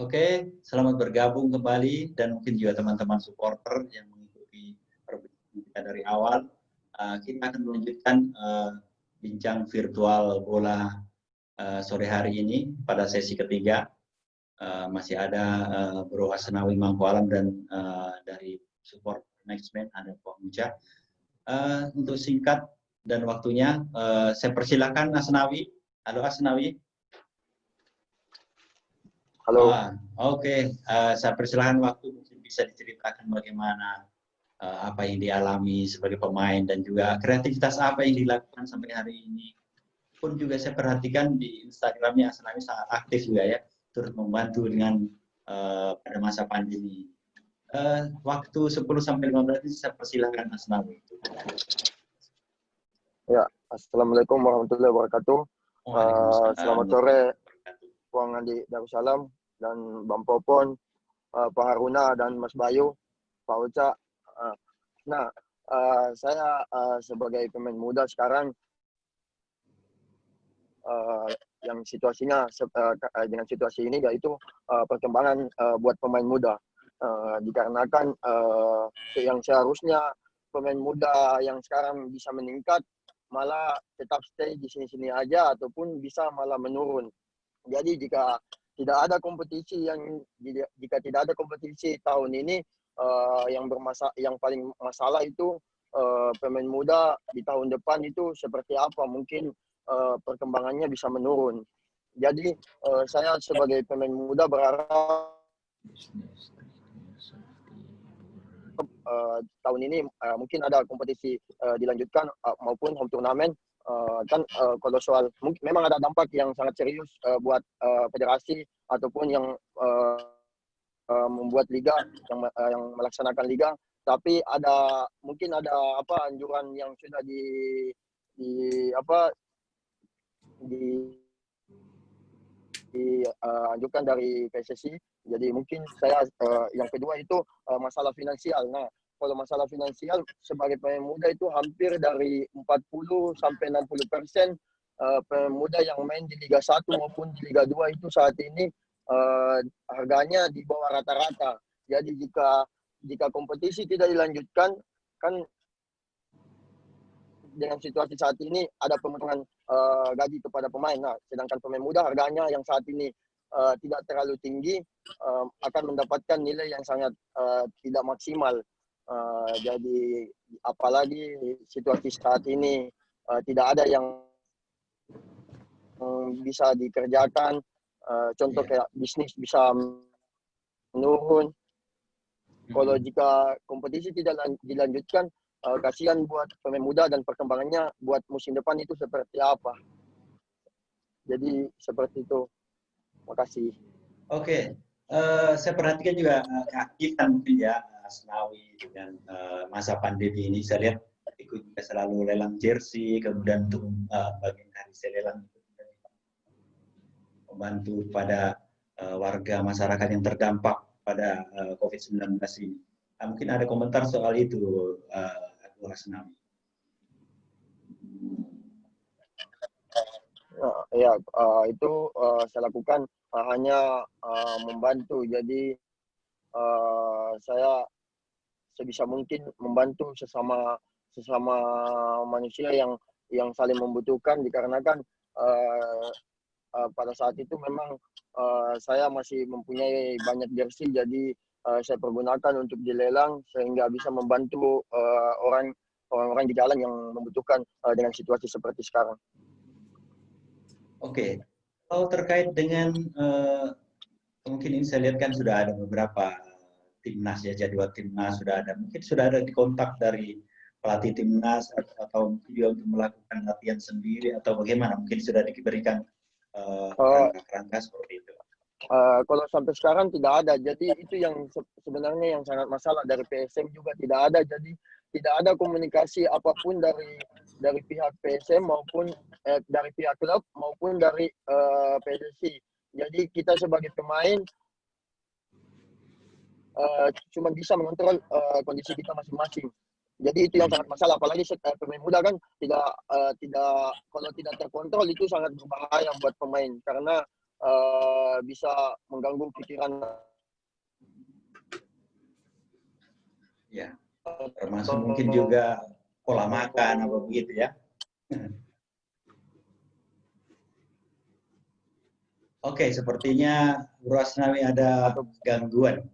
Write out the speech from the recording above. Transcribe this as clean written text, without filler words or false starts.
Oke, selamat bergabung kembali dan mungkin juga teman-teman supporter yang mengikuti perbincangan kita dari awal. Kita akan melanjutkan bincang virtual bola sore hari ini pada sesi ketiga. Masih ada Bro Asnawi Mangkualam dan dari support management ada Pak Muja. Untuk singkat dan waktunya, saya persilakan Asnawi. Halo Asnawi. Halo. Oke. Saya persilahkan waktu mungkin bisa diceritakan bagaimana apa yang dialami sebagai pemain dan juga kreativitas apa yang dilakukan sampai hari ini. Pun juga saya perhatikan di Instagramnya Asnawi sangat aktif juga ya, turut membantu dengan pada masa pandemi. Waktu 10-15 menit saya persilahkan Asnawi. Ya, Assalamualaikum warahmatullahi wabarakatuh. Selamat sore, Bang Andi Darussalam dan Bang Popon, Pak Haruna dan Mas Bayu, Pak Uca. Saya sebagai pemain muda sekarang yang situasinya dengan situasi ini yaitu perkembangan buat pemain muda. Dikarenakan yang seharusnya pemain muda yang sekarang bisa meningkat malah tetap stay di sini-sini aja ataupun bisa malah menurun. Jadi jika tidak ada kompetisi tahun ini yang paling masalah itu pemain muda di tahun depan itu seperti apa, mungkin perkembangannya bisa menurun. Jadi saya sebagai pemain muda berharap tahun ini mungkin ada kompetisi dilanjutkan maupun home turnamen. Kalau soal memang ada dampak yang sangat serius buat federasi ataupun yang membuat liga yang melaksanakan liga, tapi mungkin ada anjuran yang sudah dianjurkan dari PSSI. Jadi mungkin saya yang kedua itu masalah finansial. Nah, kalau masalah finansial sebagai pemain muda itu hampir dari 40 sampai 60% pemain muda yang main di Liga 1 maupun di Liga 2 itu saat ini harganya di bawah rata-rata. Jadi jika kompetisi tidak dilanjutkan, kan dengan situasi saat ini ada pemotongan gaji kepada pemain. Nah, sedangkan pemain muda harganya yang saat ini tidak terlalu tinggi akan mendapatkan nilai yang sangat tidak maksimal. Jadi apalagi situasi saat ini tidak ada yang bisa dikerjakan. Contoh kayak bisnis bisa menurun. Kalau jika kompetisi tidak dilanjutkan, kasihan buat pemain muda dan perkembangannya buat musim depan itu seperti apa. Jadi seperti itu. Makasih. Oke. Saya perhatikan juga keaktifan mungkin ya Asnawi dengan masa pandemi ini. Saya lihat ikut juga selalu lelang jersey, kemudian untuk bagian hari saya lelang membantu pada warga masyarakat yang terdampak pada COVID-19 ini. Mungkin ada komentar soal itu, Asnawi. Itu saya lakukan hanya membantu. Jadi saya sebisa mungkin membantu sesama manusia yang saling membutuhkan, dikarenakan pada saat itu memang saya masih mempunyai banyak jersey, jadi saya pergunakan untuk dilelang sehingga bisa membantu orang-orang di jalan yang membutuhkan dengan situasi seperti sekarang. Oke. Kalau terkait dengan mungkin ini saya lihat kan sudah ada beberapa timnas ya, jadwal timnas sudah ada. Mungkin sudah ada di kontak dari pelatih timnas atau mungkin juga untuk melakukan latihan sendiri atau bagaimana? Mungkin sudah diberikan kerangka seperti itu. Kalau sampai sekarang tidak ada. Jadi itu yang sebenarnya yang sangat masalah, dari PSM juga tidak ada. Jadi tidak ada komunikasi apapun dari pihak PSM maupun dari pihak klub maupun dari PSSI. Jadi kita sebagai pemain cuma bisa mengontrol kondisi kita masing-masing. Jadi itu yang sangat masalah, apalagi pemain muda kan tidak kalau tidak terkontrol itu sangat berbahaya buat pemain, karena bisa mengganggu pikiran. Ya, termasuk mungkin juga pola makan apa begitu ya. Oke, sepertinya Bu Asnawi ada gangguan.